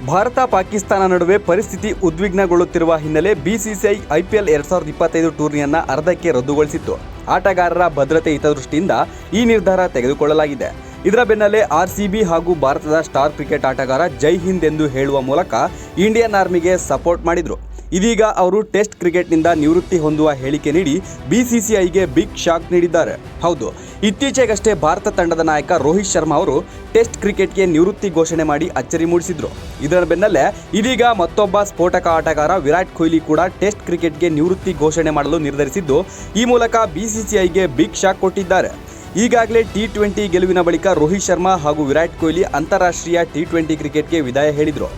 ಭಾರತ ಪಾಕಿಸ್ತಾನ ನಡುವೆ ಪರಿಸ್ಥಿತಿ ಉದ್ವಿಗ್ನಗೊಳ್ಳುತ್ತಿರುವ ಹಿನ್ನೆಲೆ ಬಿಸಿಸಿಐ ಐಪಿಎಲ್ 2025 ಟೂರ್ನಿಯನ್ನು ಅರ್ಧಕ್ಕೆ ರದ್ದುಗೊಳಿಸಿತ್ತು. ಆಟಗಾರರ ಭದ್ರತೆ ಹಿತದೃಷ್ಟಿಯಿಂದ ಈ ನಿರ್ಧಾರ ತೆಗೆದುಕೊಳ್ಳಲಾಗಿದೆ. ಇದರ ಬೆನ್ನಲ್ಲೇ ಆರ್ಸಿಬಿ ಹಾಗೂ ಭಾರತದ ಸ್ಟಾರ್ ಕ್ರಿಕೆಟ್ ಆಟಗಾರ ಜೈ ಹಿಂದ್ ಎಂದು ಹೇಳುವ ಮೂಲಕ ಇಂಡಿಯನ್ ಆರ್ಮಿಗೆ ಸಪೋರ್ಟ್ ಮಾಡಿದರು. ಇದೀಗ ಅವರು ಟೆಸ್ಟ್ ಕ್ರಿಕೆಟ್ನಿಂದ ನಿವೃತ್ತಿ ಹೊಂದುವ ಹೇಳಿಕೆ ನೀಡಿ ಬಿಸಿಸಿಐಗೆ ಬಿಗ್ ಶಾಕ್ ನೀಡಿದ್ದಾರೆ. ಹೌದು, ಇತ್ತೀಚೆಗಷ್ಟೇ ಭಾರತ ತಂಡದ ನಾಯಕ ರೋಹಿತ್ ಶರ್ಮಾ ಅವರು ಟೆಸ್ಟ್ ಕ್ರಿಕೆಟ್ಗೆ ನಿವೃತ್ತಿ ಘೋಷಣೆ ಮಾಡಿ ಅಚ್ಚರಿ ಮೂಡಿಸಿದ್ರು. ಇದರ ಬೆನ್ನಲ್ಲೇ ಇದೀಗ ಮತ್ತೊಬ್ಬ ಸ್ಫೋಟಕ ಆಟಗಾರ ವಿರಾಟ್ ಕೊಹ್ಲಿ ಕೂಡ ಟೆಸ್ಟ್ ಕ್ರಿಕೆಟ್ಗೆ ನಿವೃತ್ತಿ ಘೋಷಣೆ ಮಾಡಲು ನಿರ್ಧರಿಸಿದ್ದು, ಈ ಮೂಲಕ ಬಿಸಿಸಿಐಗೆ ಬಿಗ್ ಶಾಕ್ ಕೊಟ್ಟಿದ್ದಾರೆ. ಈಗಾಗಲೇ ಟಿ20 ಗೆಲುವಿನ ಬಳಿಕ ರೋಹಿತ್ ಶರ್ಮಾ ಹಾಗೂ ವಿರಾಟ್ ಕೊಹ್ಲಿ ಅಂತಾರಾಷ್ಟ್ರೀಯ ಟಿ20 ಕ್ರಿಕೆಟ್ಗೆ ವಿದಾಯ ಹೇಳಿದರು.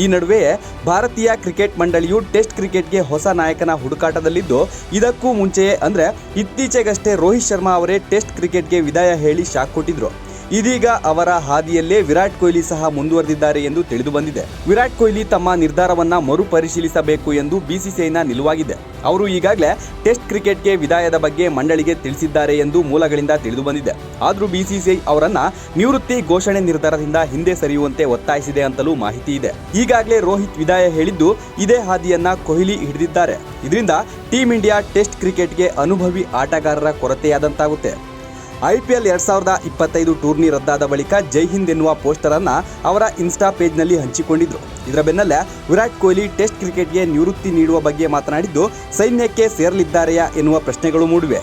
ಈ ನಡುವೆಯೇ ಭಾರತೀಯ ಕ್ರಿಕೆಟ್ ಮಂಡಳಿಯು ಟೆಸ್ಟ್ ಕ್ರಿಕೆಟ್ಗೆ ಹೊಸ ನಾಯಕನ ಹುಡುಕಾಟದಲ್ಲಿದ್ದು, ಇದಕ್ಕೂ ಮುಂಚೆಯೇ ಅಂದರೆ ಇತ್ತೀಚೆಗಷ್ಟೇ ರೋಹಿತ್ ಶರ್ಮಾ ಅವರೇ ಟೆಸ್ಟ್ ಕ್ರಿಕೆಟ್ಗೆ ವಿದಾಯ ಹೇಳಿ ಶಾಕ್ ಕೊಟ್ಟಿದ್ರು. ಇದೀಗ ಅವರ ಹಾದಿಯಲ್ಲೇ ವಿರಾಟ್ ಕೊಹ್ಲಿ ಸಹ ಮುಂದುವರೆದಿದ್ದಾರೆ ಎಂದು ತಿಳಿದು ಬಂದಿದೆ. ವಿರಾಟ್ ಕೊಹ್ಲಿ ತಮ್ಮ ನಿರ್ಧಾರವನ್ನ ಮರುಪರಿಶೀಲಿಸಬೇಕು ಎಂದು ಬಿಸಿಸಿಐನ ನಿಲುವಾಗಿದೆ. ಅವರು ಈಗಾಗಲೇ ಟೆಸ್ಟ್ ಕ್ರಿಕೆಟ್ಗೆ ವಿದಾಯದ ಬಗ್ಗೆ ಮಂಡಳಿಗೆ ತಿಳಿಸಿದ್ದಾರೆ ಎಂದು ಮೂಲಗಳಿಂದ ತಿಳಿದು ಬಂದಿದೆ. ಆದರೂ ಬಿಸಿಸಿಐ ಅವರನ್ನ ನಿವೃತ್ತಿ ಘೋಷಣೆ ನಿರ್ಧಾರದಿಂದ ಹಿಂದೆ ಸರಿಯುವಂತೆ ಒತ್ತಾಯಿಸಿದೆ ಅಂತಲೂ ಮಾಹಿತಿ ಇದೆ. ಈಗಾಗಲೇ ರೋಹಿತ್ ವಿದಾಯ ಹೇಳಿದ್ದು, ಇದೇ ಹಾದಿಯನ್ನ ಕೊಹ್ಲಿ ಹಿಡಿದಿದ್ದಾರೆ. ಇದರಿಂದ ಟೀಂ ಇಂಡಿಯಾ ಟೆಸ್ಟ್ ಕ್ರಿಕೆಟ್ಗೆ ಅನುಭವಿ ಆಟಗಾರರ ಕೊರತೆಯಾದಂತಾಗುತ್ತೆ. ಐಪಿಎಲ್ 2025 ಟೂರ್ನಿ ರದ್ದಾದ ಬಳಿಕ ಜೈ ಹಿಂದ್ ಎನ್ನುವ ಪೋಸ್ಟರ್ ಅನ್ನ ಅವರ ಇನ್ಸ್ಟಾ ಪೇಜ್ನಲ್ಲಿ ಹಂಚಿಕೊಂಡಿದ್ರು. ಇದರ ಬೆನ್ನಲ್ಲೇ ವಿರಾಟ್ ಕೊಹ್ಲಿ ಟೆಸ್ಟ್ ಕ್ರಿಕೆಟ್ಗೆ ನಿವೃತ್ತಿ ನೀಡುವ ಬಗ್ಗೆ ಮಾತನಾಡಿದ್ದು, ಸೈನ್ಯಕ್ಕೆ ಸೇರಲಿದ್ದಾರೆಯಾ ಎನ್ನುವ ಪ್ರಶ್ನೆಗಳು ಮೂಡಿವೆ.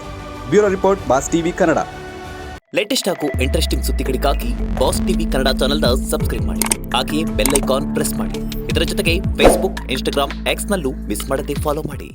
Bureau report, Boss TV Kannada. Latest ಹಾಗೂ ಇಂಟ್ರೆಸ್ಟಿಂಗ್ ಸುದ್ದಿಗಳಿಗಾಗಿ ಬಾಸ್ ಟಿವಿ ಕನ್ನಡ ಚಾನೆಲ್ನ ಸಬ್ಸ್ಕ್ರೈಬ್ ಮಾಡಿ. ಹಾಗೆಯೇ ಬೆಲ್ ಐಕಾನ್ ಪ್ರೆಸ್ ಮಾಡಿ. ಇದರ ಜೊತೆಗೆ ಫೇಸ್ಬುಕ್, ಇನ್ಸ್ಟಾಗ್ರಾಮ್, ಎಕ್ಸ್ನಲ್ಲೂ ಮಿಸ್ ಮಾಡದೆ ಫಾಲೋ ಮಾಡಿ.